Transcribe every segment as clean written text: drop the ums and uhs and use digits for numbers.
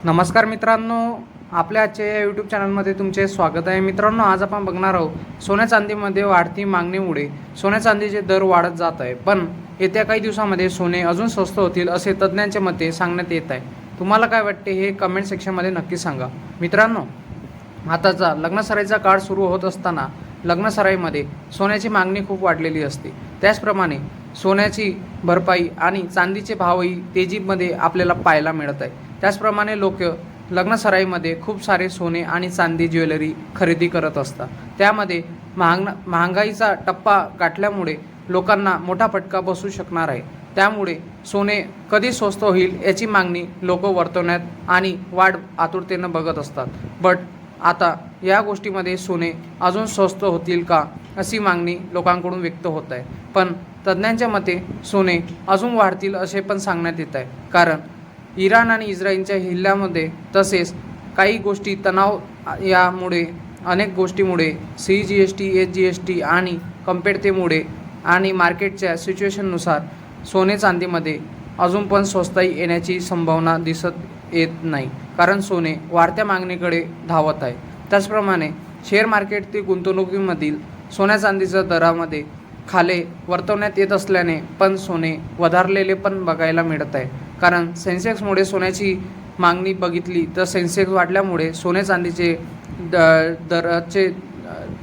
नमस्कार मित्रांनो, आपल्या आजच्या या यूट्यूब चॅनलमध्ये तुमचे स्वागत आहे। मित्रांनो, आज आपण बघणार आहोत सोन्या चांदीमध्ये वाढती मागणीमुळे सोन्या चांदीचे दर वाढत जात आहे, पण येत्या काही दिवसांमध्ये सोने अजून स्वस्त होतील असे तज्ज्ञांच्या मते सांगण्यात येत आहे। तुम्हाला काय वाटते हे कमेंट सेक्शनमध्ये नक्की सांगा। मित्रांनो, आताचा लग्नसराईचा काळ सुरू होत असताना लग्नसराईमध्ये सोन्याची मागणी खूप वाढलेली असते। त्याचप्रमाणे सोन्याची भरपाई आणि चांदीचे भावही तेजीमध्ये आपल्याला पाहायला मिळत आहे। त्याचप्रमाणे लोक लग्नसराईमध्ये खूप सारे सोने आणि चांदी ज्वेलरी खरेदी करत असतात। त्यामध्ये महागाईचा टप्पा गाठल्यामुळे लोकांना मोठा फटका बसू शकणार आहे। त्यामुळे सोने कधी स्वस्त होईल याची मागणी लोक वर्तवण्यात आणि वाढ आतुरतेनं बघत असतात। बट आता या गोष्टीमध्ये सोने अजून स्वस्त होतील का अशी मागणी लोकांकडून व्यक्त होत आहे। पण तज्ज्ञांच्या मते सोने अजून वाढतील असे पण सांगण्यात येत आहे, कारण इराण आणि इस्रायलच्या हिल्ल्यामध्ये तसेच काही गोष्टी तणाव यामुळे अनेक गोष्टीमुळे CGST SGST आणि कमतरतेमुळे आणि मार्केटच्या सिच्युएशननुसार सोने चांदीमध्ये अजून पण स्वस्ताई येण्याची संभावना दिसत येत नाही, कारण सोने वाढत्या मागणीकडे धावत आहे। त्याचप्रमाणे शेअर मार्केटतील गुंतवणुकीमधील सोन्या चांदीच्या दरामध्ये खाले वर्तवण्यात येत असल्याने पण सोने वधारलेले पण बघायला मिळत आहे। कारण सेन्सेक्समुळे सोन्याची मागणी बघितली तर सेन्सेक्स वाढल्यामुळे सोने चांदीचे दराचे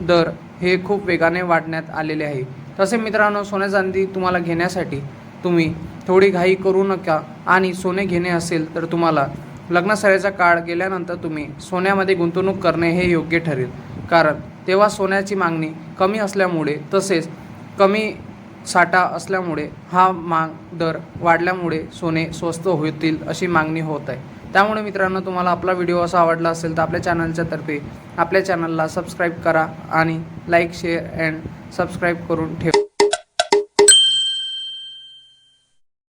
दर हे खूप वेगाने वाढण्यात आलेले आहे। तसे मित्रांनो, सोने चांदी तुम्हाला घेण्यासाठी तुम्ही थोडी घाई करू नका आणि सोने घेणे असेल तर तुम्हाला लग्नसराईचा काळ गेल्यानंतर तुम्ही सोन्यामध्ये गुंतवणूक करणे हे योग्य ठरेल, कारण तेव्हा सोन्याची मागणी कमी असल्यामुळे तसेच कमी साठा असल्यामुळे हा दर वाढल्यामुळे सोने स्वस्त होतील अशी मागणी होत आहे। त्यामुळे मित्रांनो, तुम्हाला आपला व्हिडिओ असा आवडला असेल तर आपल्या चॅनलच्या तर्फे आपल्या चॅनलला सबस्क्राईब करा आणि लाईक शेअर अँड सबस्क्राईब करून ठेवा।